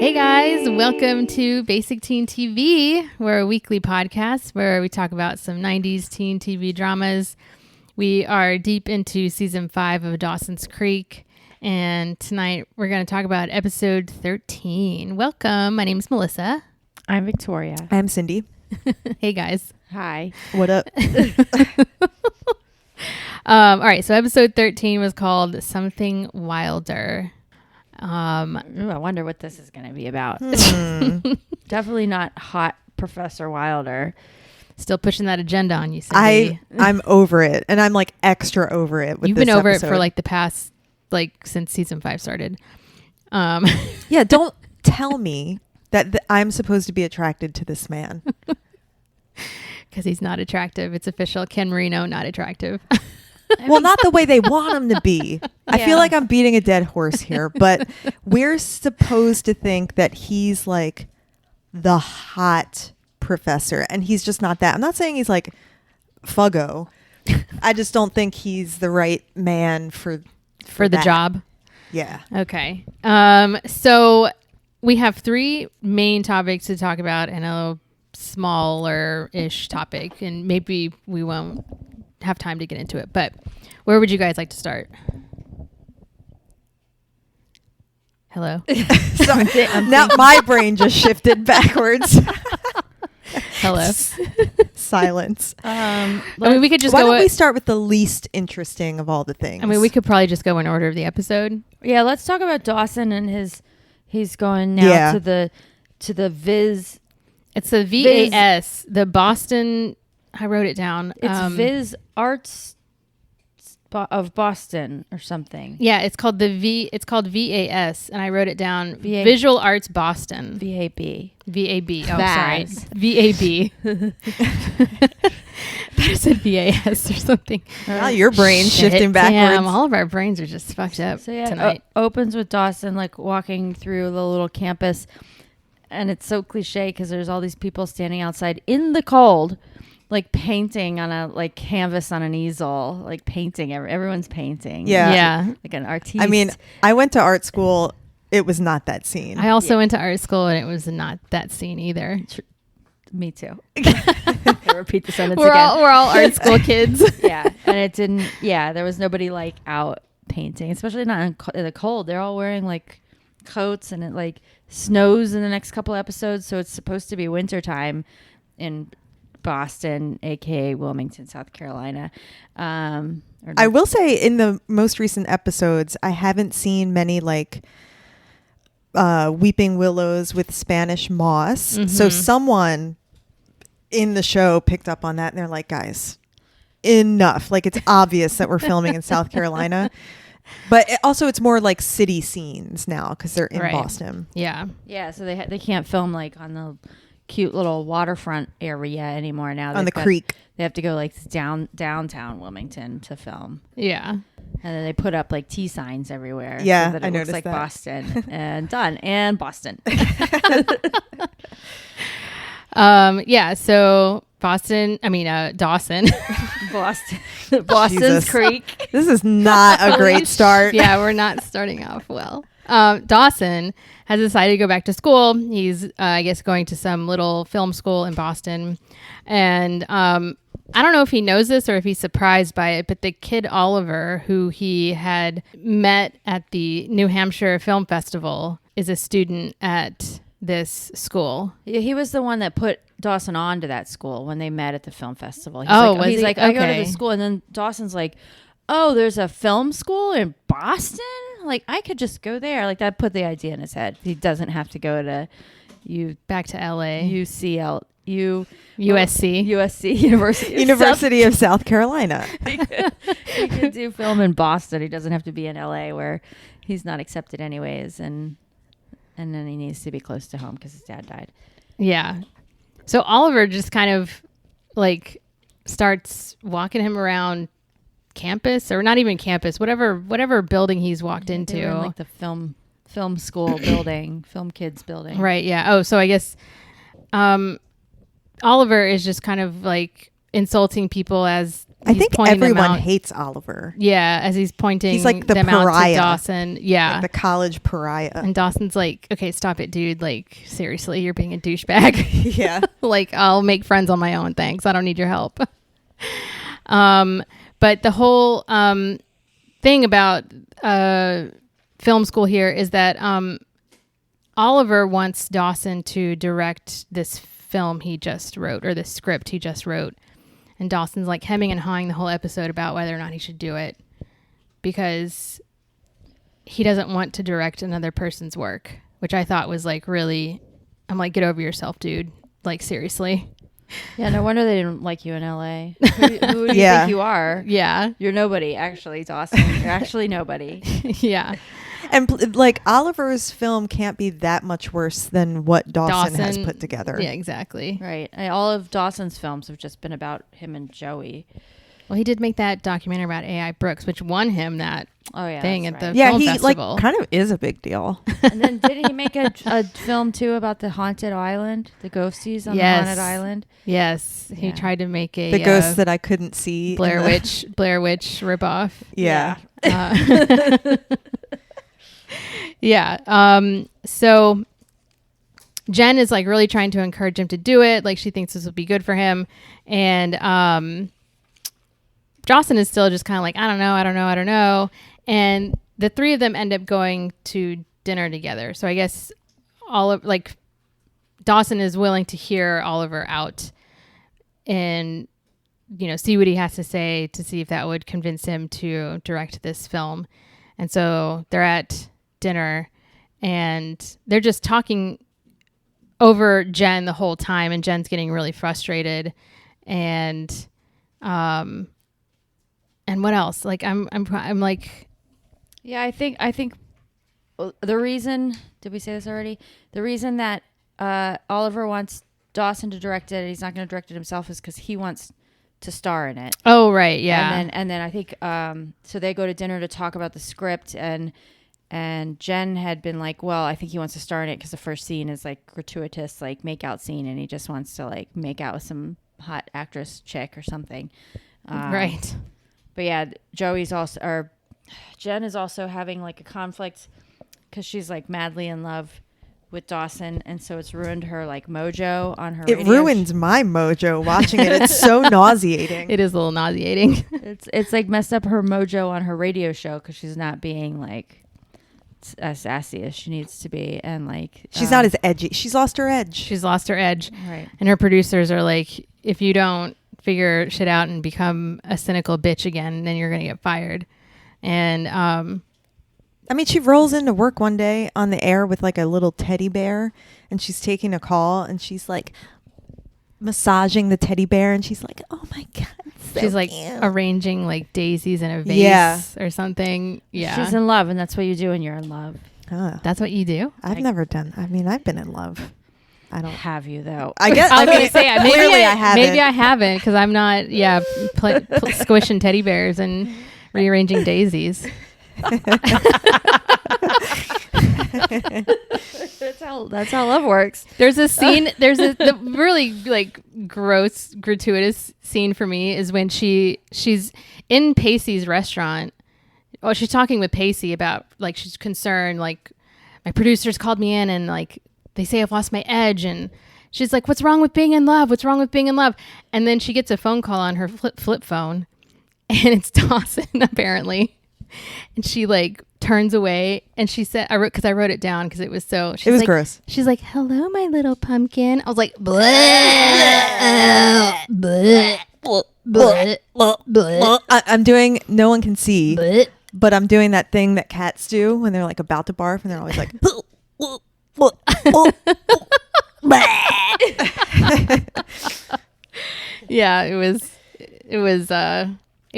Hey guys, welcome to Basic Teen TV. We're a weekly podcast where we talk about some 90s teen TV dramas. We are deep into season 5 of Dawson's Creek, and tonight we're going to talk about episode 13. Welcome. My name is Melissa. I'm Victoria. I'm Cindy. Hey guys. Hi. What up? All right, so episode 13 was called Something Wilder. Ooh, I wonder what this is going to be about. Definitely not hot Professor Wilder. Still pushing that agenda on you, Cindy. I'm over it, and I'm like extra over it. You've been over it for like the past, since season 5 started. Yeah, don't tell me that I'm supposed to be attracted to this man. Because he's not attractive. It's official. Ken Marino, not attractive. Well, not the way they want him to be. I feel like I'm beating a dead horse here, but we're supposed to think that he's like the hot professor, and he's just not that. I'm not saying he's like Fuggo. I just don't think he's the right man for the that job. Yeah. Okay. So we have 3 main topics to talk about and a smaller-ish topic, and maybe we won't have time to get into it, but where would you guys like to start? Hello. Sorry. Now my brain just shifted backwards. Hello. Silence. I mean, we could just Why go. don't we start with the least interesting of all the things? I mean, we could probably just go in order of the episode. Yeah, let's talk about Dawson and he's going now to the Viz. It's the VAS, the Boston. I wrote it down. It's Viz Arts of Boston or something. Yeah, it's called It's called VAS, and I wrote it down. Visual Arts Boston. VAB. VAB. Oh, sorry. VAB. I said VAS or something. Now your brain's shifting backwards. Damn, all of our brains are just fucked up tonight. Opens with Dawson walking through the little campus, and it's so cliche because there's all these people standing outside in the cold, painting on a canvas on an easel, painting. Everyone's painting. Yeah. Like an artiste. I mean, I went to art school. It was not that scene. I also went to art school, and it was not that scene either. Me too. I repeat the sentence We're again. We're all art school kids. Yeah. And it didn't, there was nobody out painting, especially not in the cold. They're all wearing coats, and it snows in the next couple episodes. So it's supposed to be wintertime in Boston, aka Wilmington, South Carolina. I will say in the most recent episodes, I haven't seen many weeping willows with Spanish moss. Mm-hmm. So someone in the show picked up on that, and they're like, guys, enough. It's obvious that we're filming in South Carolina. But it's more city scenes now because they're in Boston. Yeah. Yeah, so they can't film on the cute little waterfront area anymore now. On the creek. They have to go downtown Wilmington to film. Yeah. And then they put up T signs everywhere. Yeah, so that it I looks noticed like that. Boston. And done. And Boston. Yeah, so Dawson. Boston's Jesus. Creek. This is not a great start. Yeah, we're not starting off well. Dawson has decided to go back to school. He's, I guess, going to some little film school in Boston. And I don't know if he knows this or if he's surprised by it, but the kid Oliver, who he had met at the New Hampshire Film Festival, is a student at this school. Yeah, he was the one that put Dawson on to that school when they met at the film festival. He's was he? I go to the school, and then Dawson's like, oh, there's a film school in Boston? I could just go there. That put the idea in his head. He doesn't have to go to back to LA. USC, University of South Carolina. He could do film in Boston. He doesn't have to be in LA where he's not accepted anyways, and then he needs to be close to home because his dad died. Yeah. So Oliver just kind of starts walking him around campus, or not even campus, whatever building he's walked into. They were in the film school building, film kids building. Right. Yeah. Oh, so I guess Oliver is just kind of insulting people as I think pointing them everyone out. hates Oliver. Yeah, as he's pointing He's like the them out pariah. to Dawson. Yeah. Like the college pariah. And Dawson's like, okay, stop it, dude. Like, seriously, you're being a douchebag. Yeah. Like, I'll make friends on my own. Thanks. I don't need your help. But the whole thing about film school here is that Oliver wants Dawson to direct this film he just wrote, or this script he just wrote. And Dawson's like hemming and hawing the whole episode about whether or not he should do it because he doesn't want to direct another person's work, which I thought was like really, I'm like, get over yourself, dude. Like, seriously. Yeah, no wonder they didn't like you in LA. Who do you Yeah. think you are? Yeah. You're nobody, actually, Dawson. You're actually nobody. Yeah. And like Oliver's film can't be that much worse than what Dawson has put together. Yeah, exactly. Right. All of Dawson's films have just been about him and Joey. Well, he did make that documentary about A.I. Brooks, which won him that thing at the Yeah, film he festival. like kind of is a big deal. And then didn't he make a film too about the haunted island, the ghosties on the haunted island? Yes, he Yeah. tried to make a The ghosts that I couldn't see. Blair Witch ripoff. Yeah. Yeah. So Jen is like really trying to encourage him to do it. Like she thinks this will be good for him. And Dawson is still just kind of like, I don't know. And the three of them end up going to dinner together. So I guess Dawson is willing to hear Oliver out and, see what he has to say to see if that would convince him to direct this film. And so they're at dinner and they're just talking over Jen the whole time, and Jen's getting really frustrated. And what else? Like I'm like, yeah, I think the reason, did we say this already? The reason that Oliver wants Dawson to direct it and he's not going to direct it himself is because he wants to star in it. oh right, yeah. And then I think so they go to dinner to talk about the script, and Jen had been like, well, I think he wants to star in it because the first scene is like gratuitous, like make out scene, and he just wants to like make out with some hot actress chick or something. Right. But yeah, Jen is also having like a conflict because she's like madly in love with Dawson, and so it's ruined her like mojo on her It radio ruins my mojo watching it. It's so nauseating. It is a little nauseating. It's like messed up her mojo on her radio show because she's not being like as sassy as she needs to be, and like She's not as edgy. She's lost her edge. She's lost her edge. right. And her producers are like, if you don't figure shit out and become a cynical bitch again, then you're going to get fired. And I mean, she rolls into work one day on the air with like a little teddy bear, and she's taking a call, and she's like massaging the teddy bear, and she's like, oh my God. So she's like cute. arranging like daisies in a vase Yeah. or something. Yeah. She's in love, and that's what you do when you're in love. That's what you do? I've never done. I mean, I've been in love. I don't. Have you though? I guess. I was going to say, maybe clearly I haven't. Maybe I haven't because I'm not, squishing teddy bears and rearranging daisies. That's how love works. There's a scene. The really like gross, gratuitous scene for me is when she's in Pacey's restaurant. Oh, she's talking with Pacey about like she's concerned. Like my producers called me in and like they say I've lost my edge, and she's like, "What's wrong with being in love? What's wrong with being in love?" And then she gets a phone call on her flip phone, and it's Dawson apparently. And she like turns away, and she said, I wrote it down because it was so. It was like, gross. She's like, "Hello, my little pumpkin." I was like, bleh, bleh, bleh, bleh, I'm doing. No one can see, bleh. but I'm doing that thing that cats do when they're like about to barf, and they're always like. Yeah, it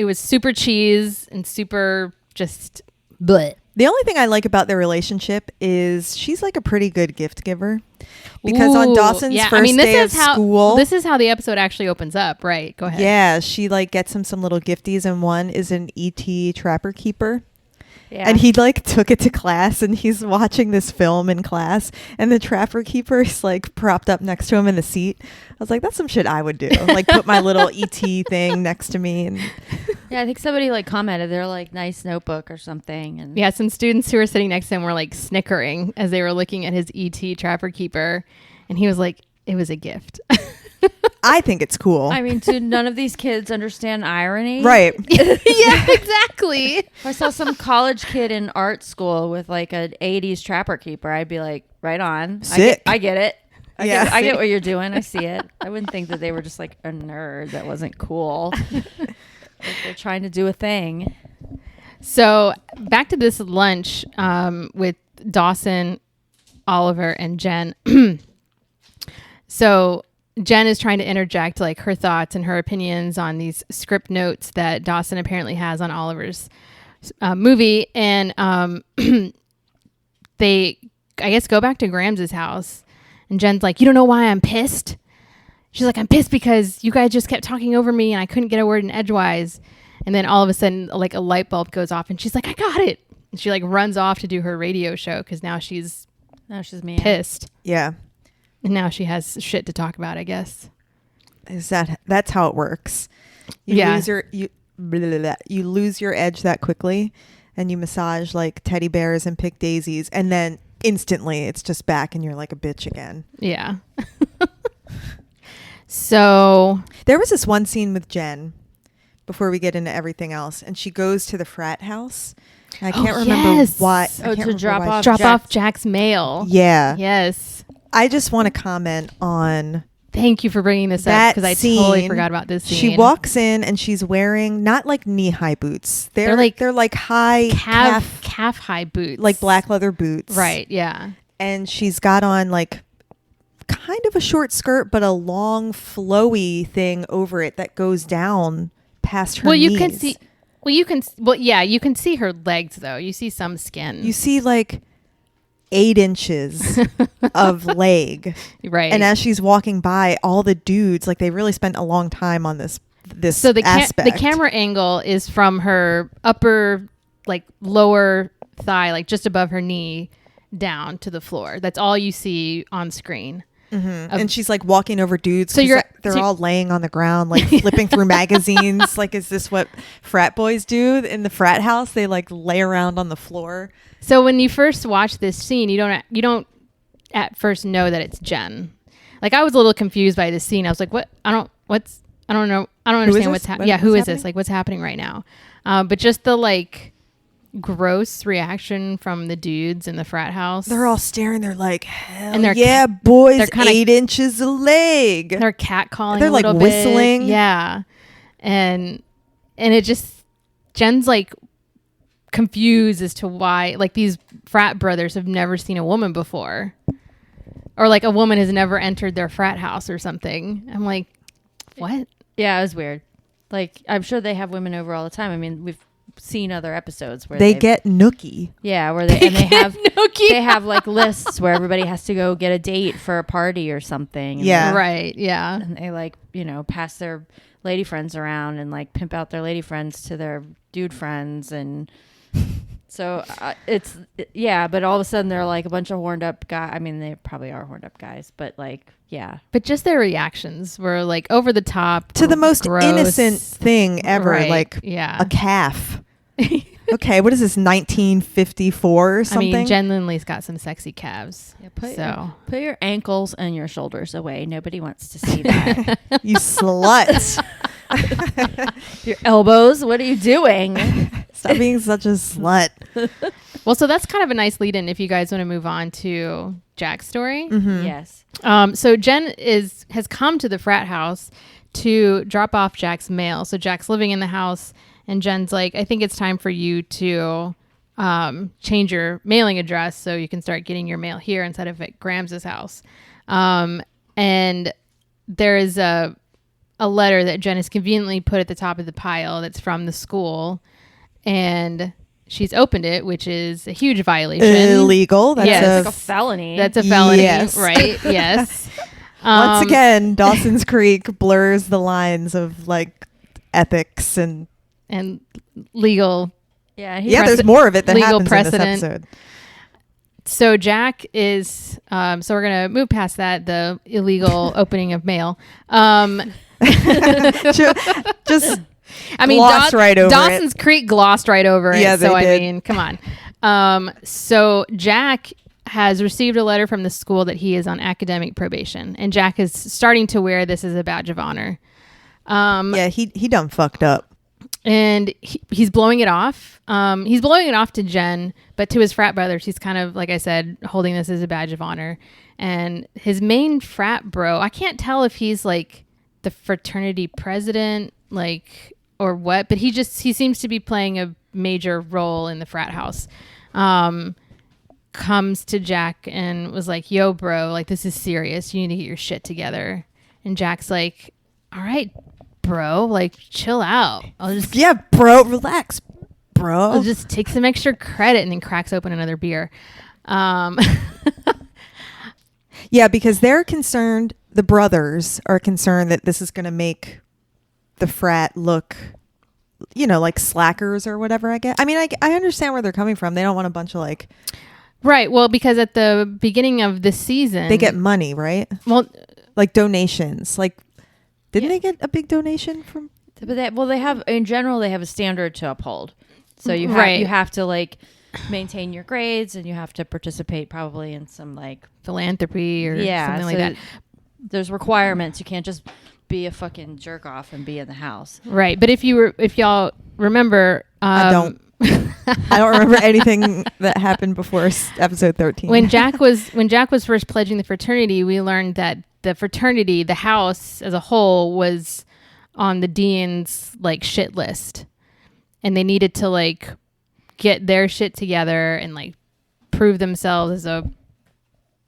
was super cheese and super just bleh. The only thing I like about their relationship is she's like a pretty good gift giver, because on Ooh, Dawson's yeah, first day of school, this is how the episode actually opens up. Right, go ahead. yeah, she like gets him some little gifties, and one is an ET Trapper Keeper. Yeah. And he like took it to class, and he's watching this film in class, and the trapper keeper is like propped up next to him in the seat. I was like, that's some shit I would do. Like put my little ET thing next to me. And Yeah, I think somebody like commented they're like nice notebook or something. And Yeah, some students who were sitting next to him were like snickering as they were looking at his ET trapper keeper, and he was like, it was a gift. I think it's cool. I mean, do none of these kids understand irony? Right. Yeah, exactly. If I saw some college kid in art school with like an 80s trapper keeper, I'd be like, right on. Sick. I get it. Yeah. I get what you're doing. I see it. I wouldn't think that they were just like a nerd that wasn't cool. Like they're trying to do a thing. So back to this lunch with Dawson, Oliver, and Jen. So Jen is trying to interject like her thoughts and her opinions on these script notes that Dawson apparently has on Oliver's movie. And they, I guess, go back to Grams's house. And Jen's like, you don't know why I'm pissed? She's like, I'm pissed because you guys just kept talking over me and I couldn't get a word in edgewise. And then all of a sudden, like a light bulb goes off and she's like, I got it. And she like runs off to do her radio show because now she's mad. pissed. Yeah. And now she has shit to talk about, I guess. That's how it works. You lose your edge that quickly, and you massage like teddy bears and pick daisies, and then instantly it's just back and you're like a bitch again. Yeah. So there was this one scene with Jen before we get into everything else, and she goes to the frat house. I can't remember why. To drop off Jack's mail. Yeah. Yes. I just want to comment on Thank you for bringing this up because I totally forgot about this scene. She walks in and she's wearing not like knee-high boots. They're like high calf high boots, like black leather boots. Right. Yeah. And she's got on like kind of a short skirt, but a long flowy thing over it that goes down past her knees. You can see her legs though. You see some skin. You see like 8 inches of leg. Right. And as she's walking by, all the dudes, like they really spent a long time on this so the aspect. The camera angle is from her upper, like lower thigh, like just above her knee down to the floor. That's all you see on screen. Mm-hmm. And she's like walking over dudes. So they're all laying on the ground, like flipping through magazines. Like, is this what frat boys do in the frat house? They like lay around on the floor. So when you first watch this scene, you don't at first know that it's Jen. Like I was a little confused by this scene. I was like, what? I don't know. I don't understand what's happening. Yeah. Who is this? Like what's happening right now? But just the like gross reaction from the dudes in the frat house. They're all staring. They're like, hell and yeah, boys, they're kinda, 8 inches of leg. They're catcalling. They're like whistling. Bit. Yeah. And it just, Jen's like confused as to why, like these frat brothers have never seen a woman before. Or like a woman has never entered their frat house or something. I'm like, what? Yeah, it was weird. Like, I'm sure they have women over all the time. I mean, we've seen other episodes where they get nookie. Yeah, where they have like lists where everybody has to go get a date for a party or something. Yeah. Right. Yeah. And they like, pass their lady friends around and like pimp out their lady friends to their dude friends. And so but all of a sudden they're like a bunch of horned up guys. I mean, they probably are horned up guys, but like, yeah. But just their reactions were like over the top to the most gross. Innocent thing ever. Right. Like a calf. Okay, what is this, 1954 or something? I mean, Jen Lindley's got some sexy calves. Yeah, put your ankles and your shoulders away. Nobody wants to see that. You slut. Your elbows. What are you doing? Stop being such a slut. Well, so that's kind of a nice lead-in if you guys want to move on to Jack's story. Mm-hmm. Yes. So Jen has come to the frat house to drop off Jack's mail. So Jack's living in the house. And Jen's like, I think it's time for you to change your mailing address so you can start getting your mail here instead of at Grams's house. And there is a letter that Jen has conveniently put at the top of the pile that's from the school. And she's opened it, which is a huge violation. Illegal. That's it's like a felony. That's a felony, yes. right? Yes. Once again, Dawson's Creek blurs the lines of like ethics and legal Yeah, there's more of it that legal happens precedent. in this episode. So Jack is, so we're going to move past that, the illegal opening of mail. Just I mean, glossed right over Dawson's Creek glossed right over it. Yeah, they so did. I mean, come on. So Jack has received a letter from the school that he is on academic probation, and Jack is starting to wear this as a badge of honor. yeah, he done fucked up. And he's blowing it off. He's blowing it off to Jen, but to his frat brothers, he's kind of, like I said, holding this as a badge of honor. And his main frat bro, I can't tell if he's like the fraternity president, like, or what, but he seems to be playing a major role in the frat house. Comes to Jack and was like, yo, bro, like, this is serious. You need to get your shit together. And Jack's like, all right, bro, like, chill out. Yeah, bro, relax, bro. I'll just take some extra credit, and then cracks open another beer. Yeah, because they're concerned, the brothers are concerned that this is going to make the frat look, like slackers or whatever, I guess. I mean, I understand where they're coming from. They don't want a bunch of like... Right, well, because at the beginning of the season... They get money, right? Well... Like donations. Like, didn't they get a big donation from... But they have, in general, they have a standard to uphold. So you have to like maintain your grades, and you have to participate probably in some like philanthropy or something like that. There's requirements. You can't just be a fucking jerk off and be in the house. Right. But if y'all remember, I don't remember anything that happened before episode 13. When Jack was first pledging the fraternity, we learned that the fraternity, the house as a whole, was on the dean's like shit list, and they needed to like get their shit together and like prove themselves as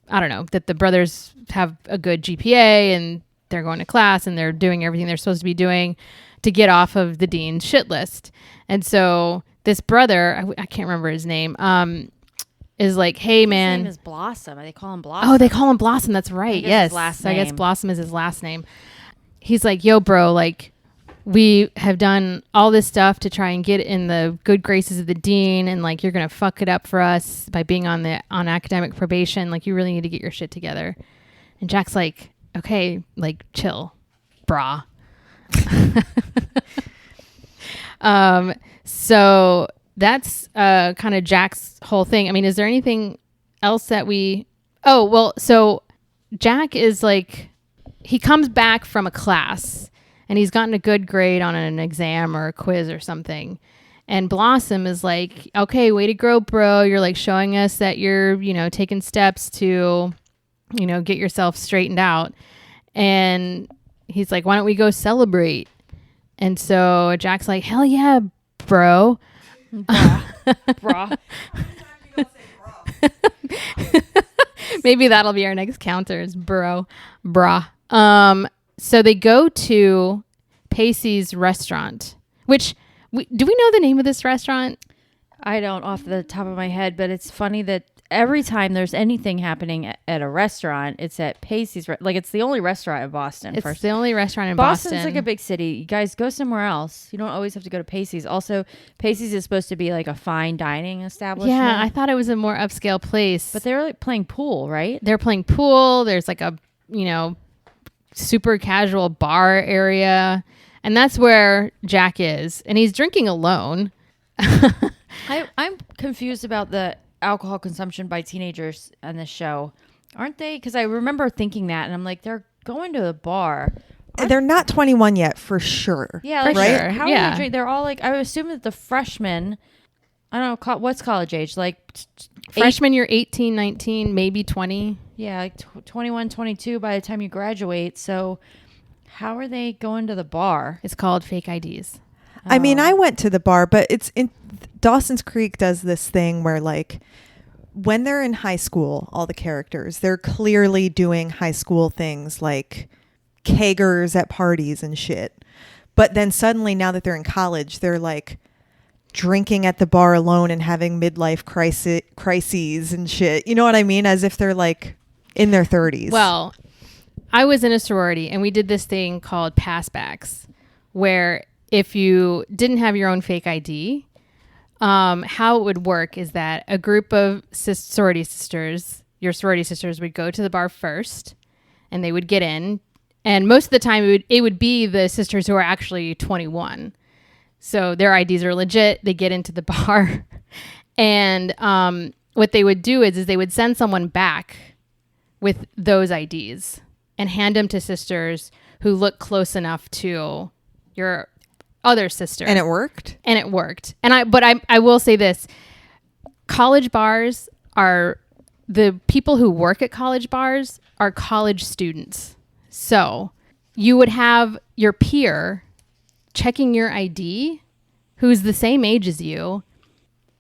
that the brothers have a good GPA and they're going to class and they're doing everything they're supposed to be doing to get off of the dean's shit list. And so this brother, I can't remember his name, is like, hey man, his name is Blossom. They call him Blossom. Oh, they call him Blossom. That's right. Yes. His last name. I guess Blossom is his last name. He's like, yo, bro, like, we have done all this stuff to try and get in the good graces of the dean, and like, you're gonna fuck it up for us by being on academic probation. Like, you really need to get your shit together. And Jack's like, okay, like, chill, brah. So that's kind of Jack's whole thing. I mean, is there anything else that so Jack is like, he comes back from a class and he's gotten a good grade on an exam or a quiz or something. And Blossom is like, okay, way to grow, bro. You're like showing us that you're, taking steps to, get yourself straightened out. And he's like, why don't we go celebrate? And so Jack's like, hell yeah, bro. Brah. Maybe that'll be our next counter is brah. So they go to Pacey's restaurant, which do we know the name of this restaurant? I don't off the top of my head, but it's funny that every time there's anything happening at a restaurant, it's at Pacey's. Like, it's the only restaurant in Boston. It's the only restaurant in Boston. Boston's like a big city. You guys go somewhere else. You don't always have to go to Pacey's. Also, Pacey's is supposed to be like a fine dining establishment. Yeah, I thought it was a more upscale place. But they're like playing pool, right? They're playing pool. There's like a, super casual bar area. And that's where Jack is. And he's drinking alone. I'm confused about the alcohol consumption by teenagers on this show, aren't they? Because I remember thinking that, and I'm like, they're going to the bar. They're not 21 yet, for sure. Yeah, for right. Sure. How are they drink? They're all like, I would assume that the freshmen, I don't know, what's college age? Like freshman, you're 18, 19, maybe 20. Yeah, like 21, 22 by the time you graduate. So how are they going to the bar? It's called fake IDs. I mean, I went to the bar, but it's in Dawson's Creek does this thing where like when they're in high school, all the characters, they're clearly doing high school things like kegers at parties and shit. But then suddenly now that they're in college, they're like drinking at the bar alone and having midlife crises and shit. You know what I mean? As if they're like in their 30s. Well, I was in a sorority and we did this thing called passbacks where if you didn't have your own fake ID, how it would work is that a group of sorority sisters, your sorority sisters, would go to the bar first, and they would get in. And most of the time, it would be the sisters who are actually 21. So their IDs are legit. They get into the bar. And what they would do is they would send someone back with those IDs and hand them to sisters who look close enough to your other sister. And it worked? And it worked. And I will say this. College bars are, the people who work at college bars are college students. So you would have your peer checking your ID who's the same age as you.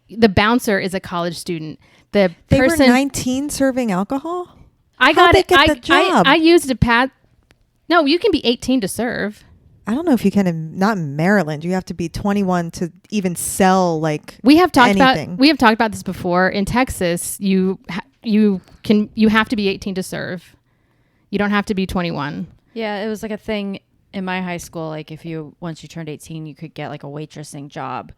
The bouncer is a college student. They were 19 serving alcohol? I got it. I used a pad. No, you can be 18 to serve. I don't know if you can not in Maryland. You have to be 21 to even sell we have talked anything. about this before. In Texas, you have to be 18 to serve. You don't have to be 21. Yeah, it was like a thing in my high school. Like once you turned 18, you could get like a waitressing job.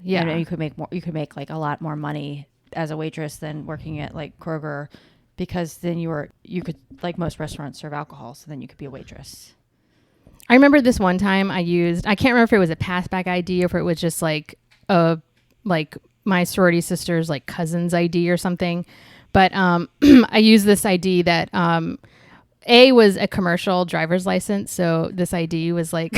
Yeah, and you could make more. You could make like a lot more money as a waitress than working at like Kroger, because then you could, like most restaurants serve alcohol, so then you could be a waitress. I remember this one time I can't remember if it was a passback ID or if it was just like my sorority sister's like cousin's ID or something. But I used this ID that A was a commercial driver's license. So this ID was like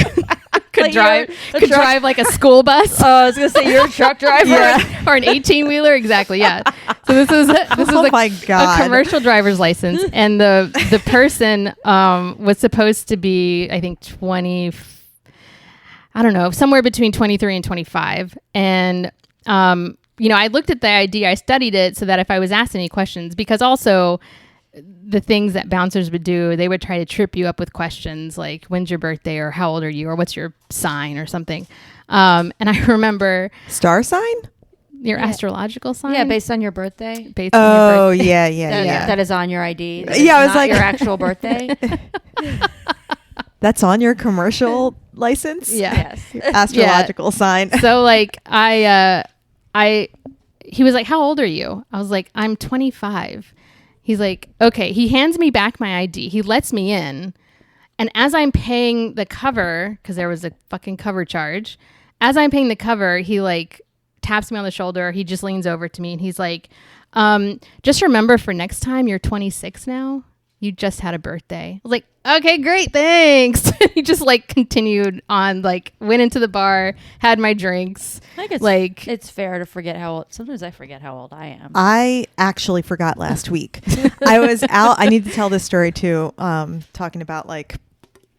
could drive like a school bus. Oh, I was gonna say you're a truck driver. Yeah. Or an 18-wheeler. Exactly. Yeah. So this was a commercial driver's license, and the person was supposed to be, I think, 20. I don't know, somewhere between 23 and 25. And I looked at the ID, I studied it so that if I was asked any questions, because also the things that bouncers would do, they would try to trip you up with questions like, when's your birthday, or how old are you, or what's your sign or something. And I remember star sign, your astrological sign. Yeah, based on your birthday. Based on your birthday. Yeah. That is on your ID. Yeah, I was like your actual birthday. That's on your commercial license. Yeah. Yes. Astrological sign. So like he was like, how old are you? I was like, I'm 25. He's like, okay. He hands me back my ID. He lets me in. And as I'm paying the cover, because there was a fucking cover charge, as I'm paying the cover, he like taps me on the shoulder. He just leans over to me and he's like, just remember for next time, you're 26 now. You just had a birthday. I was like, okay, great, thanks. He just like continued on, like went into the bar, had my drinks. I think it's fair to forget how old. Sometimes I forget how old I am. I actually forgot last week. I was out. I need to tell this story too. Talking about like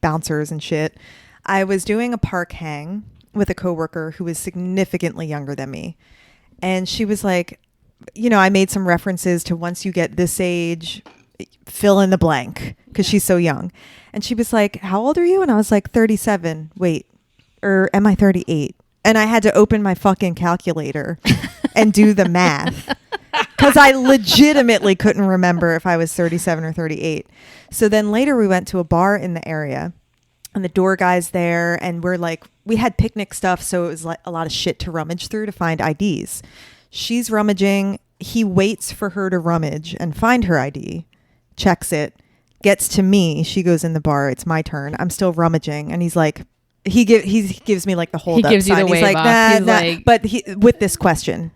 bouncers and shit. I was doing a park hang with a coworker who was significantly younger than me, and she was like, I made some references to once you get this age, fill in the blank, because she's so young. And she was like, how old are you? And I was like, 37. Wait, or am I 38? And I had to open my fucking calculator and do the math, because I legitimately couldn't remember if I was 37 or 38. So then later we went to a bar in the area, and the door guy's there, and we had picnic stuff, so it was like a lot of shit to rummage through to find IDs. She's rummaging. He waits for her to rummage and find her ID, checks it, gets to me. She goes in the bar. It's my turn. I'm still rummaging. And he's like, he gives me like the hold up sign. He gives you the wave like, off. Nah. Like, but with this question,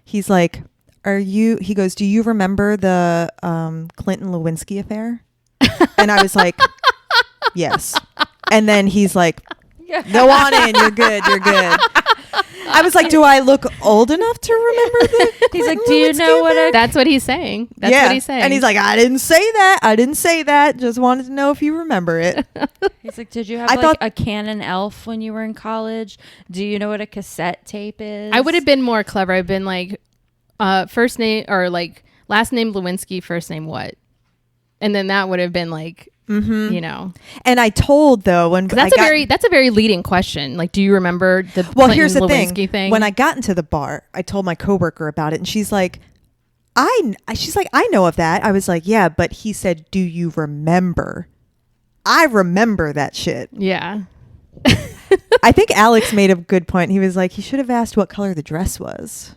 he's like, he goes, do you remember the Clinton Lewinsky affair? And I was like, yes. And then he's like, go on in. You're good. I was like, do I look old enough to remember the He's like, do you know what that's what he's saying. That's what he's saying. And he's like, I didn't say that. Just wanted to know if you remember it. He's like, did you have a Canon Elf when you were in college? Do you know what a cassette tape is? I would have been more clever. I've been like, first name, or like last name Lewinsky, first name what? And then that would have been like, And I told though that's a very leading question. Like, do you remember the here's the Lewinsky thing? When I got into the bar, I told my coworker about it, and she's like, I know of that. I was like, yeah, but he said, do you remember? I remember that shit. Yeah. I think Alex made a good point. He was like, he should have asked what color the dress was.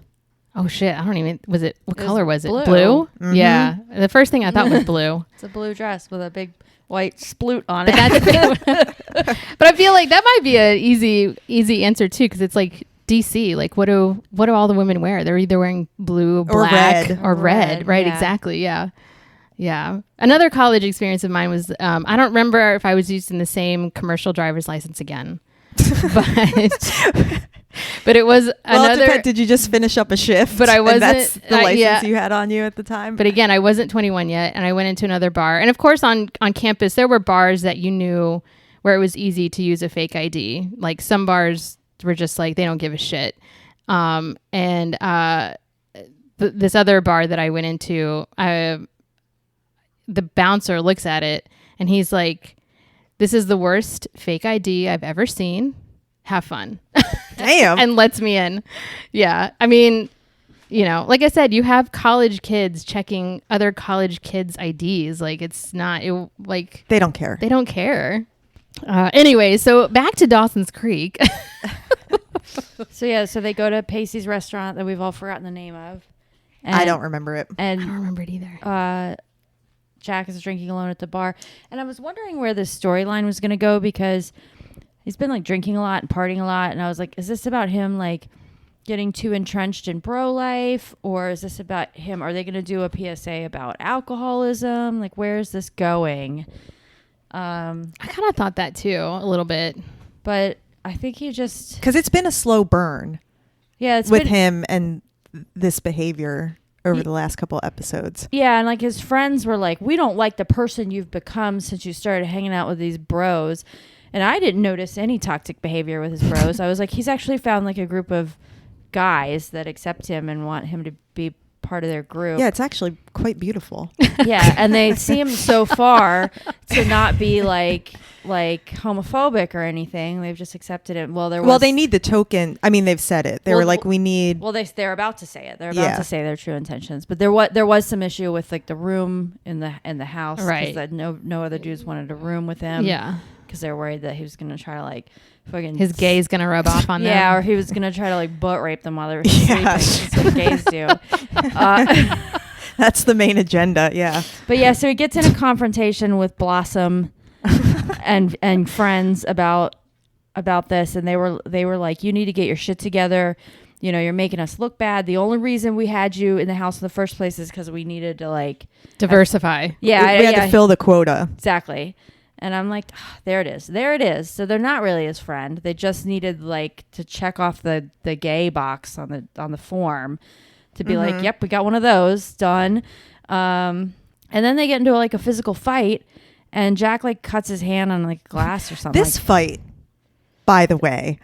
Oh shit! I don't even. Was it? What It was color was it? blue. Blue. Mhm. Yeah. The first thing I thought was blue. It's a blue dress with a big white sploot on But it. but I feel like that might be a easy answer too, because it's like DC. Like, what do all the women wear? They're either wearing blue, black, red. or red. Right? Yeah. Exactly. Yeah. Yeah. Another college experience of mine was I don't remember if I was using the same commercial driver's license again, but it was another. Did you just finish up a shift? But I wasn't. That's the license yeah. you had on you at the time. But again, I wasn't 21 yet, and I went into another bar. And of course, on campus, there were bars that you knew where it was easy to use a fake ID. Like some bars were just like, they don't give a shit. This other bar that I went into, the bouncer looks at it, and he's like, "This is the worst fake ID I've ever seen. Have fun." Damn. And lets me in. Yeah. I mean, you know, like I said, you have college kids checking other college kids' IDs. Like, it's not, like... They don't care. They don't care. Anyway, so back to Dawson's Creek. So they go to Pacey's restaurant that we've all forgotten the name of. And, I don't remember it. I don't And remember it either. Jack is drinking alone at the bar. And I was wondering where this storyline was going to go, because he's been like drinking a lot and partying a lot. And I was like, is this about him like getting too entrenched in bro life? Or is this about him? Are they going to do a PSA about alcoholism? Like, where is this going? I kind of thought that too, a little bit. But I think he just... Because it's been a slow burn it's with been, him and this behavior over the last couple episodes. Yeah, and like his friends were like, we don't like the person you've become since you started hanging out with these bros. And I didn't notice any toxic behavior with his bros. I was like, he's actually found like a group of guys that accept him and want him to be part of their group. Yeah, it's actually quite beautiful. Yeah, and they seem so far to not be like homophobic or anything. They've just accepted it. Well, they need the token. I mean, they've said it. They were like, we need... Well, they're about to say it. They're about to say their true intentions. But there was some issue with like the room in the house, right? That no other dudes wanted a room with him. Yeah, because they're worried that he was gonna try to like fucking his gay's gonna rub off on them. Yeah, or he was gonna try to like butt rape them while they were sleeping. That's what gays do. That's the main agenda. Yeah. But yeah, so he gets in a confrontation with Blossom and friends about this, and they were like, you need to get your shit together. You know, you're making us look bad. The only reason we had you in the house in the first place is because we needed to like diversify. We had to fill the quota. Exactly. And I'm like, there it is. So they're not really his friend. They just needed like to check off the gay box on the form to be like, yep, we got one of those done. And then they get into like a physical fight, and Jack like cuts his hand on like glass or something. This fight, by the way,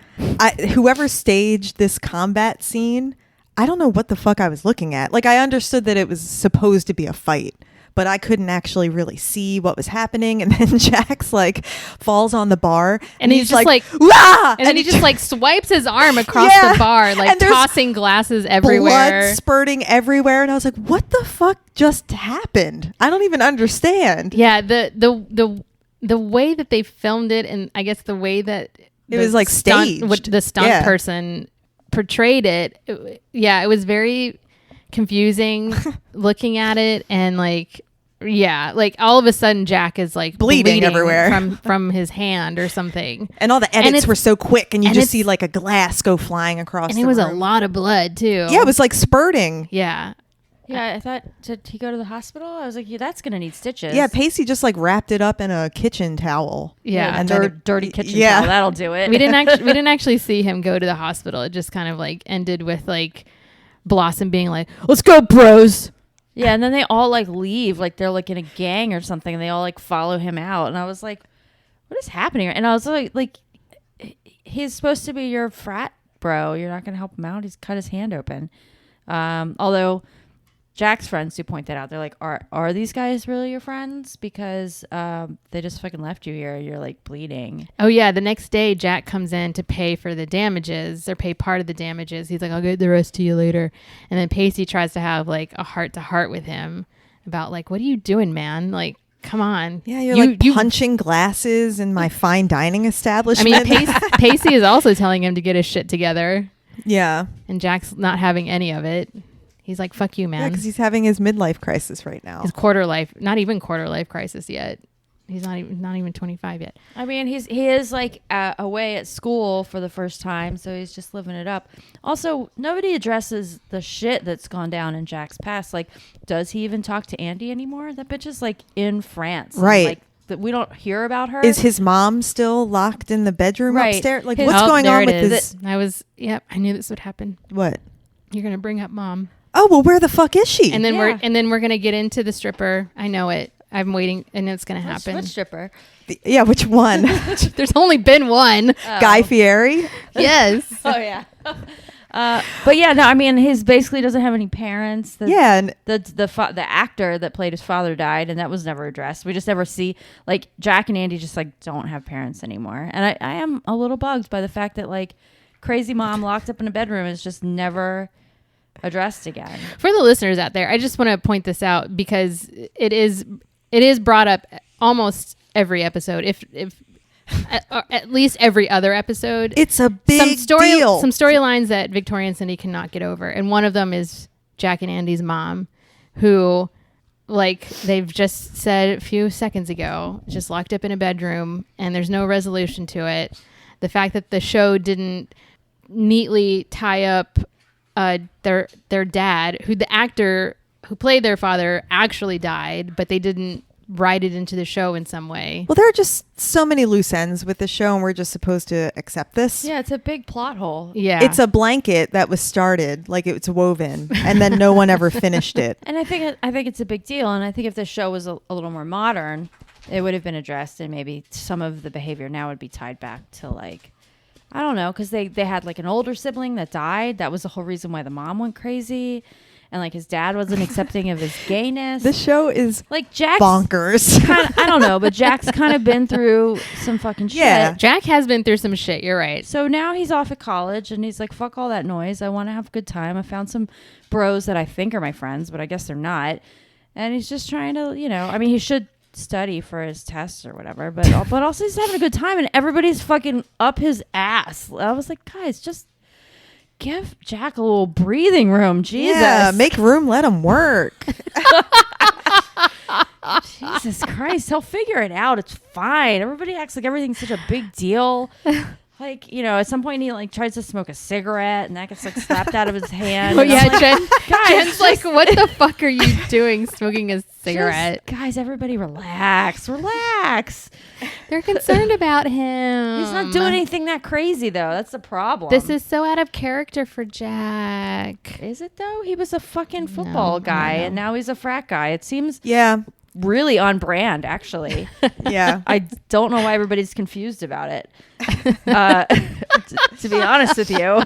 whoever staged this combat scene, I don't know what the fuck I was looking at. Like, I understood that it was supposed to be a fight, but I couldn't actually really see what was happening. And then Jack's like falls on the bar, and he's just like Wah! And then he just like swipes his arm across the bar, like tossing glasses everywhere, blood spurting everywhere. And I was like, what the fuck just happened? I don't even understand. Yeah, the way that they filmed it, and I guess the way that it was like staged, the stunt person portrayed it. It was very confusing looking at it, and like all of a sudden Jack is like bleeding everywhere from his hand or something, and all the edits were so quick, and you just see like a glass go flying across and the it was room. a lot of blood too. It was like spurting. I thought, did he go to the hospital? I was like, that's gonna need stitches. Pacey just like wrapped it up in a kitchen towel. And dirty kitchen towel, that'll do it. We didn't actually see him go to the hospital. It just kind of like ended with like Blossom being like, let's go, bros. Yeah, and then they all like leave, like they're like in a gang or something, and they all like follow him out. And I was like, what is happening? And I was like he's supposed to be your frat bro. You're not gonna help him out. He's cut his hand open. Although Jack's friends do point that out. They're like, are these guys really your friends? Because they just fucking left you here. You're like bleeding. Oh yeah, the next day Jack comes in to pay for the damages, or pay part of the damages. He's like, I'll get the rest to you later. And then Pacey tries to have like a heart-to-heart with him about like, what are you doing, man? Like, come on. Yeah, you're punching glasses in my fine dining I establishment. mean, Pacey is also telling him to get his shit together. Yeah. And Jack's not having any of it. He's like, fuck you, man. Yeah, because he's having his midlife crisis right now. His not even quarter life crisis yet. He's not even 25 yet. I mean, he is like away at school for the first time, so he's just living it up. Also, nobody addresses the shit that's gone down in Jack's past. Like, does he even talk to Andy anymore? That bitch is like in France, right? Like, we don't hear about her. Is his mom still locked in the bedroom upstairs? Like, what's going there on it with is. this? I knew this would happen. What? You're gonna bring up mom. Oh well, where the fuck is she? And then we're gonna get into the stripper. I know it. I'm waiting, and it's gonna happen. Which stripper? Yeah, which one? There's only been one. Guy Fieri. Yes. Oh yeah. But yeah, no, I mean, his basically doesn't have any parents. And The actor that played his father died, and that was never addressed. We just never see, like, Jack and Andy just like don't have parents anymore. And I am a little bugged by the fact that like crazy mom locked up in a bedroom is just never addressed again. For the listeners out there, I just want to point this out because it is brought up almost every episode, if at least every other episode. It's a big deal. Some storylines that Victoria and Cindy cannot get over, and one of them is Jack and Andy's mom, who, like they've just said a few seconds ago, just locked up in a bedroom, and there's no resolution to it. The fact that the show didn't neatly tie up their dad, who the actor who played their father actually died, but they didn't write it into the show in some way. Well, there are just so many loose ends with the show, and we're just supposed to accept this. Yeah, it's a big plot hole. Yeah. It's a blanket that was started, like it's woven, and then no one ever finished it. And I think it's a big deal, and I think if the show was a little more modern, it would have been addressed, and maybe some of the behavior now would be tied back to, like, I don't know, because they had like an older sibling that died. That was the whole reason why the mom went crazy. And like his dad wasn't accepting of his gayness. The show is like Jack's bonkers. I don't know, but Jack's kind of been through some fucking shit. Yeah. Jack has been through some shit. You're right. So now he's off at college and he's like, fuck all that noise. I want to have a good time. I found some bros that I think are my friends, but I guess they're not. And he's just trying to, I mean, he should study for his tests or whatever, but also he's having a good time and everybody's fucking up his ass. I was like, guys, just give Jack a little breathing room. Jesus. Yeah, make room, let him work. Jesus Christ, he'll figure it out. It's fine. Everybody acts like everything's such a big deal. Like, at some point he like tries to smoke a cigarette and that gets like slapped out of his hand. Oh yeah, like, Jen's like, what the fuck are you doing smoking a cigarette? Guys, everybody relax. They're concerned about him. He's not doing anything that crazy though. That's the problem. This is so out of character for Jack. Is it though? He was a fucking football guy and now he's a frat guy. It seems really on brand, actually. Yeah. I don't know why everybody's confused about it. To be honest with you.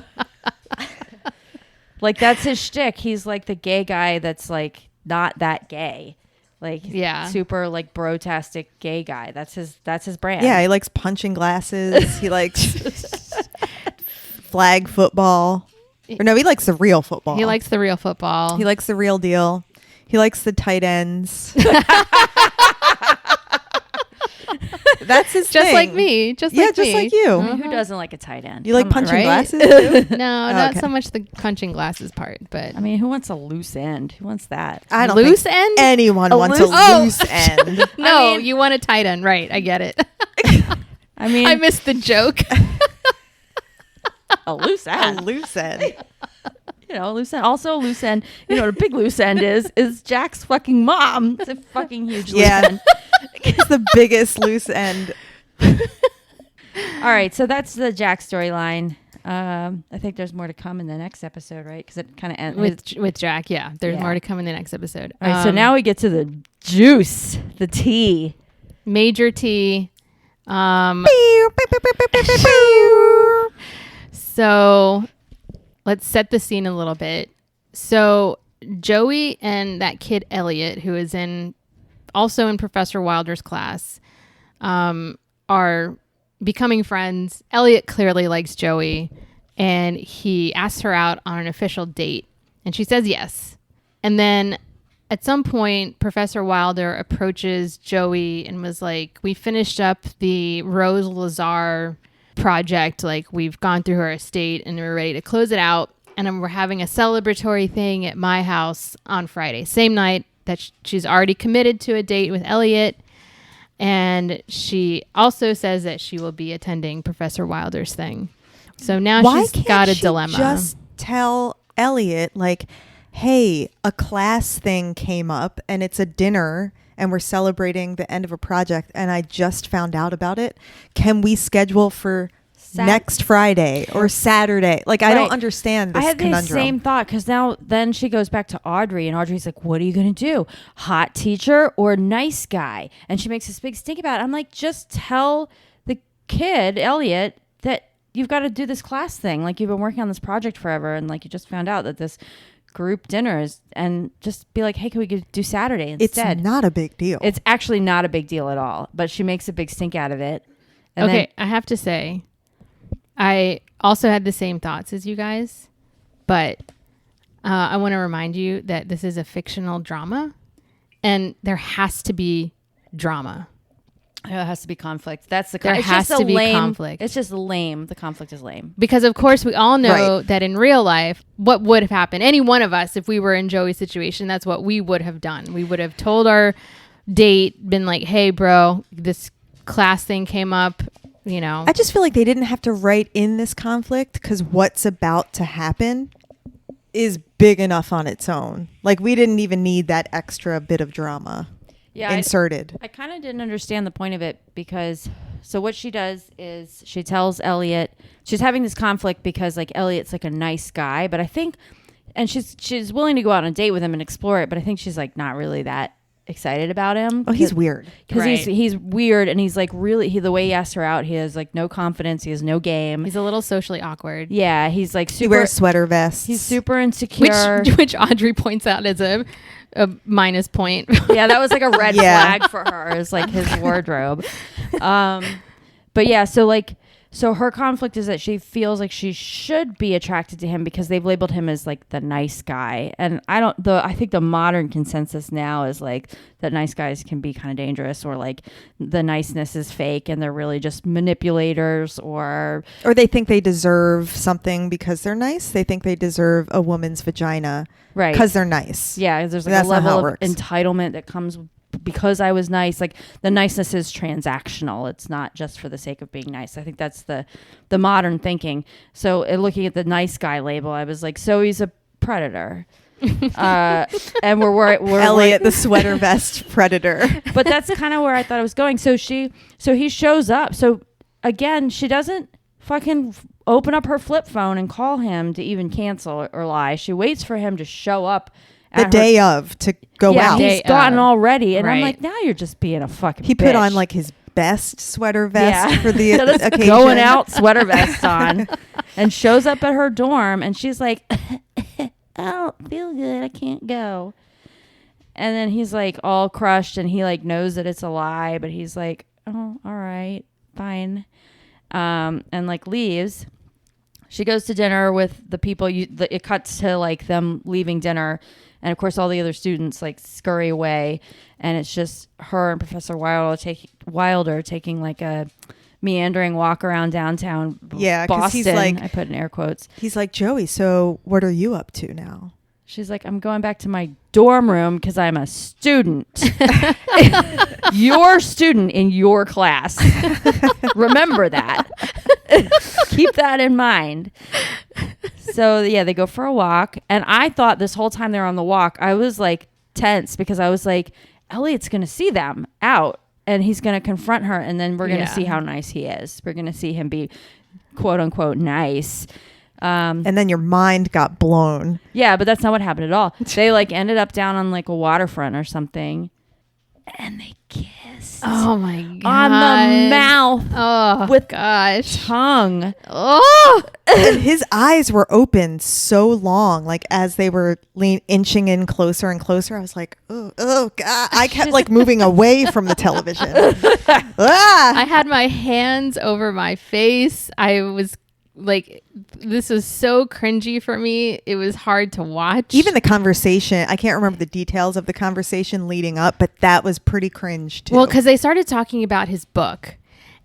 Like, that's his shtick. He's like the gay guy that's like not that gay. Like, super like bro-tastic gay guy. That's his brand. Yeah, he likes punching glasses. He likes flag football. Or no, he likes the real football. He likes the real football. He likes the real deal. He likes the tight ends. That's his just thing. like me. Just like you. I mean, who doesn't like a tight end? You like punching glasses too? No, not so much the punching glasses part, but I mean, who wants a loose end? Who wants that? I don't loose think end. Anyone wants a loose end. No, you want a tight end, right? I get it. I mean, I missed the joke. A loose end. A loose end. A loose end. Also, a loose end. A big loose end is Jack's fucking mom. It's a fucking huge loose end. It's the biggest loose end. All right, so that's the Jack storyline. I think there's more to come in the next episode, right? Because it kind of ends with Jack. Yeah, there's more to come in the next episode. All right, so now we get to the juice, the tea, major tea. So let's set the scene a little bit. So Joey and that kid Elliot, who is also in Professor Wilder's class, are becoming friends. Elliot clearly likes Joey, and he asks her out on an official date, and she says yes. And then at some point, Professor Wilder approaches Joey and was like, we finished up the Rose Lazar project. Like, we've gone through her estate and we're ready to close it out. And then we're having a celebratory thing at my house on Friday, same night that she's already committed to a date with Elliot. And she also says that she will be attending Professor Wilder's thing. So now she's got a dilemma. Just tell Elliot, like, hey, a class thing came up and it's a dinner and we're celebrating the end of a project and I just found out about it. Can we schedule for next Friday or Saturday? Like, I don't understand this conundrum. I had the same thought, because then she goes back to Audrey and Audrey's like, what are you going to do? Hot teacher or nice guy? And she makes this big stink about it. I'm like, just tell the kid, Elliot, that you've got to do this class thing. Like, you've been working on this project forever and like you just found out that this group dinners, and just be like, hey, can we do Saturday instead? It's not a big deal. It's actually not a big deal at all, but she makes a big stink out of it. And okay, I have to say, I also had the same thoughts as you guys, but I want to remind you that this is a fictional drama and there has to be drama. It has to be conflict. That's the there it's has just to be lame, conflict. It's just lame. The conflict is lame. Because of course we all know that in real life, what would have happened? Any one of us, if we were in Joey's situation, that's what we would have done. We would have told our date, been like, hey, bro, this class thing came up, you know. I just feel like they didn't have to write in this conflict because what's about to happen is big enough on its own. Like, we didn't even need that extra bit of drama inserted. I kind of didn't understand the point of it, because so what she does is she tells Elliot she's having this conflict because like Elliot's like a nice guy, but I think, and she's willing to go out on a date with him and explore it, but I think she's like not really that excited about him. Oh, he's weird. Because he's weird, and he's like really, the way he asks her out, he has like no confidence, he has no game. He's a little socially awkward. Yeah, he's like super. He wears sweater vests. He's super insecure. Which Audrey points out as a minus point. Yeah, that was like a red flag for her. It's like his wardrobe. But yeah, so her conflict is that she feels like she should be attracted to him because they've labeled him as like the nice guy. And I think the modern consensus now is like that nice guys can be kind of dangerous, or like the niceness is fake and they're really just manipulators, or they think they deserve something because they're nice. They think they deserve a woman's vagina because they're nice. Yeah, there's like a level of entitlement that comes because I was nice. Like, the niceness is transactional. It's not just for the sake of being nice. I think that's the modern thinking. So looking at the nice guy label, I was like, so he's a predator. And we're Elliot, the sweater vest predator. But that's kind of where I thought it was going. So he shows up. So again, she doesn't fucking open up her flip phone and call him to even cancel or lie. She waits for him to show up the day of to go out. He's gotten already, and I'm like, now you're just being a fucking He bitch. put on like his best sweater vest for the occasion. Going out sweater vest on, and shows up at her dorm, and she's like, I don't feel good, I can't go. And then he's like all crushed, and he like knows that it's a lie, but he's like, oh, all right, fine, and like leaves. She goes to dinner with the people. It cuts to like them leaving dinner. And of course, all the other students like scurry away, and it's just her and Professor Wilder taking like a meandering walk around downtown. Yeah, Boston. He's like, I put in air quotes. He's like, Joey, so what are you up to now? She's like, I'm going back to my dorm room because I'm a student. You're a student in your class. Remember that. Keep that in mind. So yeah, they go for a walk, and I thought this whole time they were on the walk, I was like tense because I was like, Elliot's gonna see them out, and he's gonna confront her, and then we're gonna see how nice he is. We're gonna see him be quote unquote nice. And then your mind got blown. Yeah, but that's not what happened at all. They like ended up down on like a waterfront or something, and they kissed. Oh my god! On the mouth. Oh with gosh, tongue. Oh, and his eyes were open so long, like as they were inching in closer and closer. I was like, oh god! I kept like moving away from the television. I had my hands over my face. I was like, this was so cringy for me. It was hard to watch. Even the conversation, I can't remember the details of the conversation leading up, but that was pretty cringe too. Well, because they started talking about his book.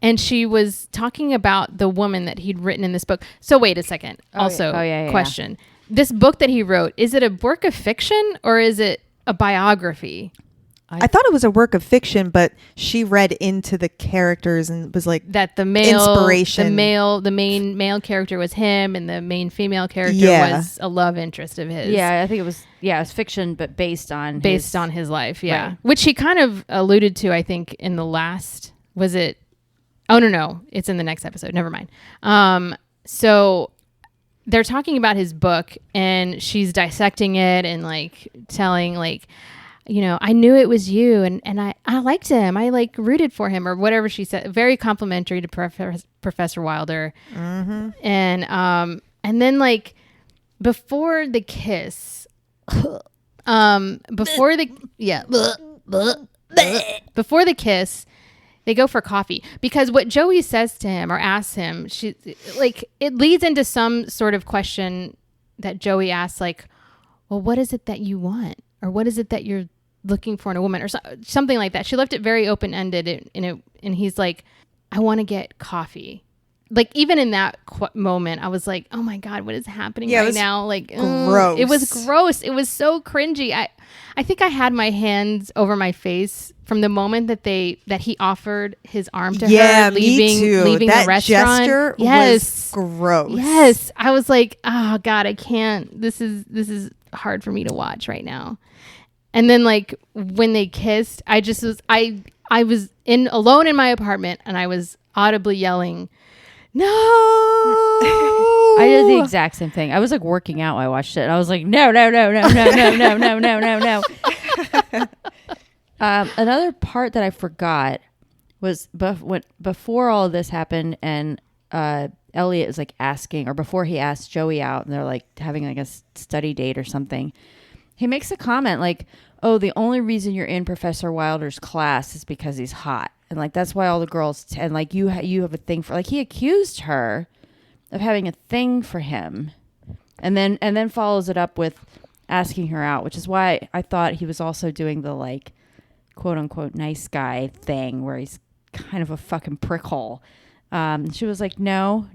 And she was talking about the woman that he'd written in this book. So wait a second. Question. This book that he wrote, is it a work of fiction or is it a biography? I thought it was a work of fiction, but she read into the characters and was like that the inspiration. The main male character was him, and the main female character was a love interest of his. Yeah, I think it was. Yeah, it's fiction, but based on his life. Yeah, right. Which he kind of alluded to, I think, in the last. Was it? Oh no, it's in the next episode. Never mind. So they're talking about his book, and she's dissecting it and like telling like. I knew it was you and I liked him. I like rooted for him or whatever she said. Very complimentary to Professor Wilder. Mm-hmm. And then like before the kiss, before the kiss, they go for coffee because what Joey says to him or asks him, she like it leads into some sort of question that Joey asks like, well, what is it that you want? Or what is it that you're looking for in a woman or something like that. She left it very open-ended and he's like, I want to get coffee. Like even in that moment, I was like, oh my God, what is happening right now? Like, gross. It was gross. It was so cringy. I think I had my hands over my face from the moment that he offered his arm to her leaving that the restaurant. Gesture was gross. Yes. I was like, oh God, I can't. This is hard for me to watch right now. And then like when they kissed, I was alone in my apartment and I was audibly yelling, no. I did the exact same thing. I was like working out while I watched it and I was like, no. Another part that I forgot was before all of this happened and Elliot is like asking, or before he asked Joey out and they're like having like a study date or something. He makes a comment like, oh, the only reason you're in Professor Wilder's class is because he's hot. And like, that's why all the girls, and like you have a thing for, like he accused her of having a thing for him and then follows it up with asking her out, which is why I thought he was also doing the like, quote unquote, nice guy thing where he's kind of a fucking prickhole. She was like, no.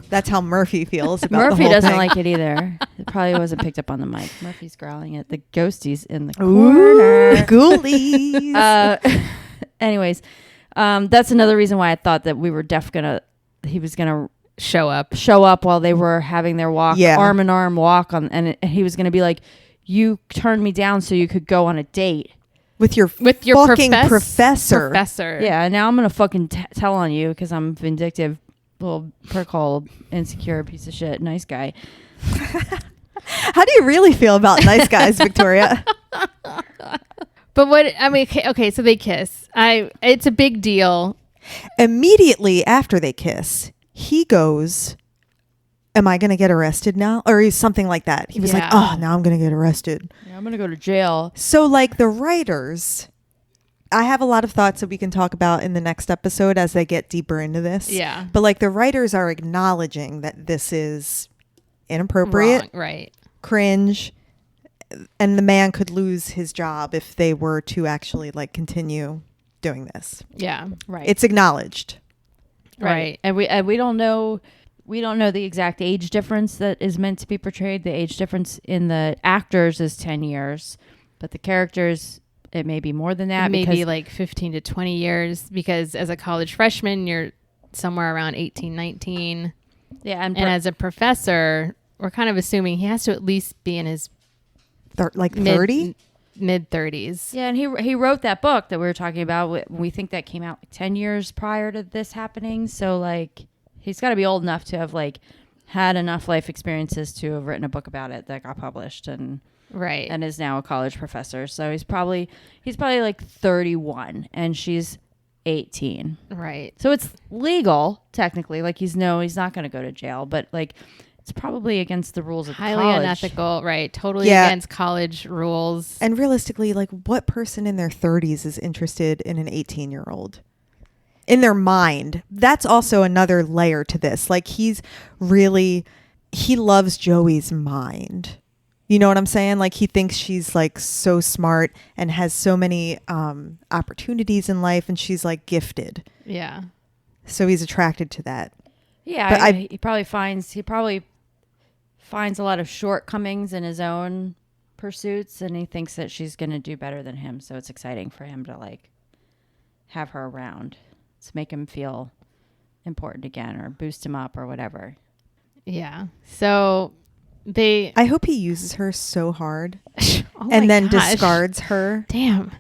That's how Murphy feels about Murphy the whole doesn't thing. like it either. It probably wasn't picked up on the mic. Murphy's growling at the ghosties in the corner. Ghoulies. Anyways, that's another reason why I thought that he was gonna show up while they were having their walk, arm in arm walk and he was gonna be like, you turned me down so you could go on a date with your fucking professor. Yeah, and now I'm gonna fucking tell on you because I'm vindictive. Little prickhole, insecure piece of shit, nice guy. How do you really feel about nice guys, Victoria? But okay, so they kiss. It's a big deal. Immediately after they kiss, he goes, am I going to get arrested now? Or something like that. He was like, oh, now I'm going to get arrested. Yeah, I'm going to go to jail. So like the writers, I have a lot of thoughts that we can talk about in the next episode as they get deeper into this. Yeah. But like the writers are acknowledging that this is inappropriate, wrong, right? Cringe, and the man could lose his job if they were to actually like continue doing this. Yeah, right. It's acknowledged. Right. And we don't know the exact age difference that is meant to be portrayed. The age difference in the actors is 10 years, but the characters, it may be more than that. Maybe like 15 to 20 years because as a college freshman, you're somewhere around 18, 19. Yeah. And as a professor, we're kind of assuming he has to at least be in his 30? Mid 30s. Yeah. And he wrote that book that we were talking about. We think that came out like 10 years prior to this happening. So like he's got to be old enough to have like had enough life experiences to have written a book about it that got published and is now a college professor. So he's probably like 31 and she's 18. Right. So it's legal technically. Like he's not going to go to jail, but like it's probably against the rules of highly college. Unethical. Right. Totally against college rules. And realistically, like what person in their 30s is interested in an 18-year-old? in their mind. That's also another layer to this. Like he loves Joey's mind. You know what I'm saying? Like he thinks she's like so smart and has so many opportunities in life, and she's like gifted. Yeah. So he's attracted to that. Yeah, But he probably finds a lot of shortcomings in his own pursuits, and he thinks that she's going to do better than him. So it's exciting for him to like have her around to make him feel important again, or boost him up, or whatever. Yeah. So I hope he uses her so hard oh and my then gosh. discards her. Damn.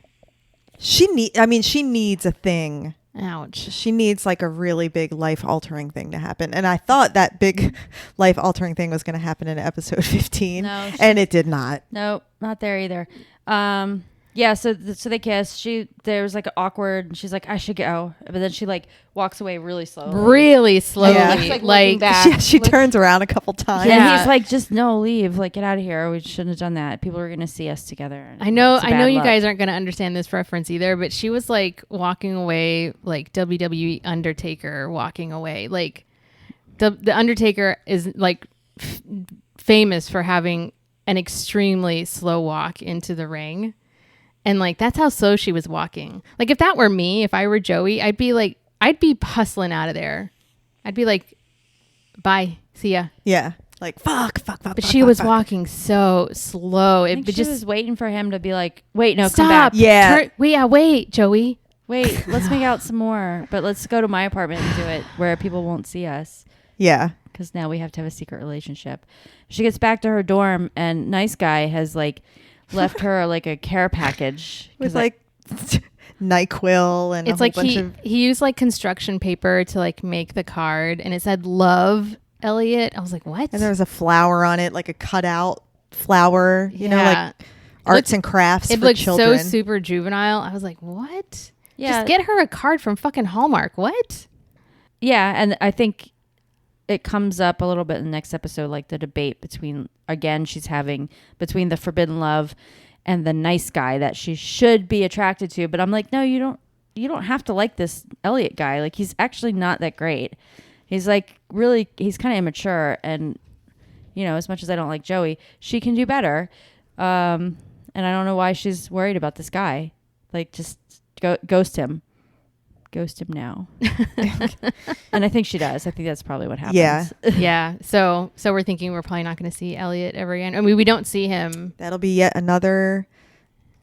She needs a thing. Ouch. She needs like a really big life-altering thing to happen. And I thought that big life-altering thing was going to happen in episode 15. No, and it did not. Nope, not there either. Yeah, so they kiss. There was like an awkward, and she's like, I should go. But then she like walks away really slowly. Really slowly. Yeah. She's, like, like looking back. She turns around a couple times. And Yeah. he's like, just no, leave. Like, get out of here. We shouldn't have done that. People are going to see us together. I know It's bad you luck. guys aren't going to understand this reference either, but she was like walking away like WWE Undertaker walking away. Like the Undertaker is like famous for having an extremely slow walk into the ring. And like that's how slow she was walking. Like if that were me, if I were Joey, I'd be hustling out of there. I'd be like, bye, see ya. Yeah. Like, fuck. But she was walking so slow. I think she just was waiting for him to be like, wait, no, stop. come back. Yeah. Wait, Joey. Wait, let's make out some more. But let's go to my apartment and do it where people won't see us. Yeah. Because now we have to have a secret relationship. She gets back to her dorm, and nice guy has like left her like a care package. With like NyQuil and It's a whole like bunch he used like construction paper to like make the card, and it said "Love Elliot." I was like, what? and there was a flower on it, like a cutout flower, you know, like arts and crafts it for looked children. so super juvenile. I was like, what? Yeah. Just get her a card from fucking Hallmark. What? Yeah, and I think it comes up a little bit in the next episode, like the debate she's having between the forbidden love and the nice guy that she should be attracted to. But I'm like, no, you don't have to like this Elliot guy. Like, he's actually not that great. He's like he's kind of immature, and you know, as much as I don't like Joey, she can do better. And I don't know why she's worried about this guy. Like, just ghost him. Ghost him now. And I think she does. I think that's probably what happens. Yeah. Yeah. So we're thinking we're probably not going to see Elliot ever again. I mean, we don't see him. That'll be yet another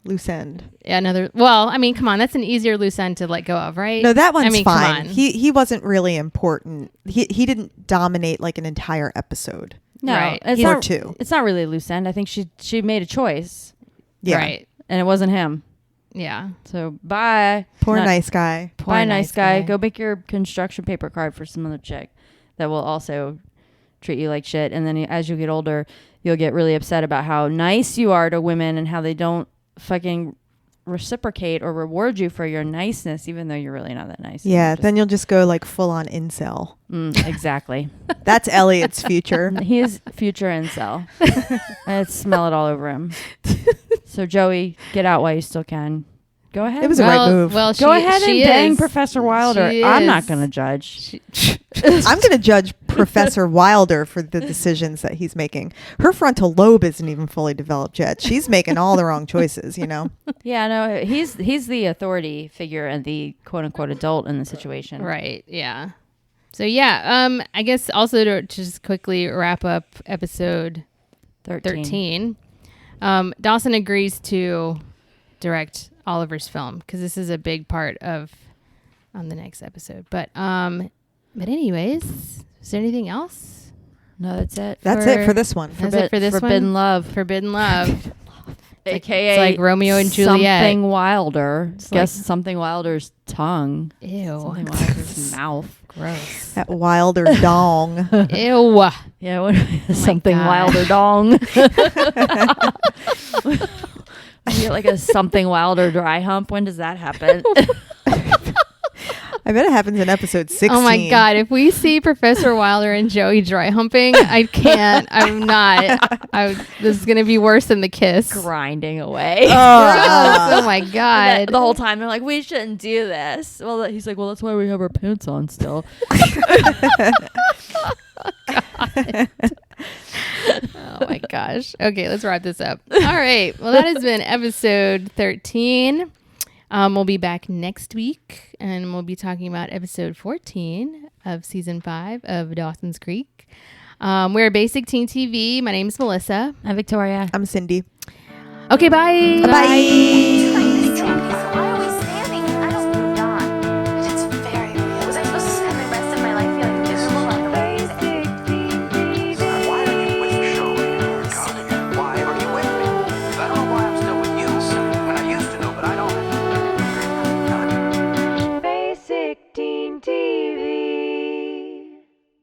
loose end. Well, I mean, come on, that's an easier loose end to let go of, right? No, that one's I mean, come fine. on. He wasn't really important. He didn't dominate like an entire episode. No, Right. it's Or not, two. It's not really a loose end. I think she made a choice, Yeah. Right. and it wasn't him. Yeah. So bye. Poor Not- nice guy. Bye, nice guy. Go make your construction paper card for some other chick that will also treat you like shit. And then as you get older, you'll get really upset about how nice you are to women and how they don't fucking reciprocate or reward you for your niceness, even though you're really not that nice. Yeah, then you'll just go like full on incel. Exactly. That's Elliot's future. He is future incel. I smell it all over him. So Joey, get out while you still can. Go ahead. It was a right move. Well, Go ahead and bang Professor Wilder. She I'm not is. going to judge. I'm going to judge Professor Wilder for the decisions that he's making. Her frontal lobe isn't even fully developed yet. She's making all the wrong choices, you know? Yeah, no, he's the authority figure and the quote unquote adult in the situation. Right. Yeah. So yeah, I guess also to just quickly wrap up episode 13, Dawson agrees to direct Oliver's film because this is a big part of on the next episode. But anyways, is there anything else? No, that's it. That's it for this one. That's it for this Forbidden one? Love. Forbidden Love. AKA it's like Romeo and Juliet. Something Wilder. It's Guess like- something Wilder's tongue. Ew. Something Wilder's mouth. Gross. That Wilder dong. Ew. Yeah, something God. Wilder dong. You get like a something Wilder dry hump. When does that happen? I bet it happens in episode 16. Oh my God. If we see Professor Wilder and Joey dry humping, I can't. I'm not. This is going to be worse than the kiss. Grinding away. Oh my God. The whole time they're like, we shouldn't do this. Well, he's like, well, that's why we have our pants on still. Oh my gosh. Okay, let's wrap this up. All right. Well, that has been episode 13. We'll be back next week and we'll be talking about episode 14 of season 5 of Dawson's Creek. We're Basic Teen TV. My name is Melissa. I'm Victoria. I'm Cindy. Okay, bye. Bye.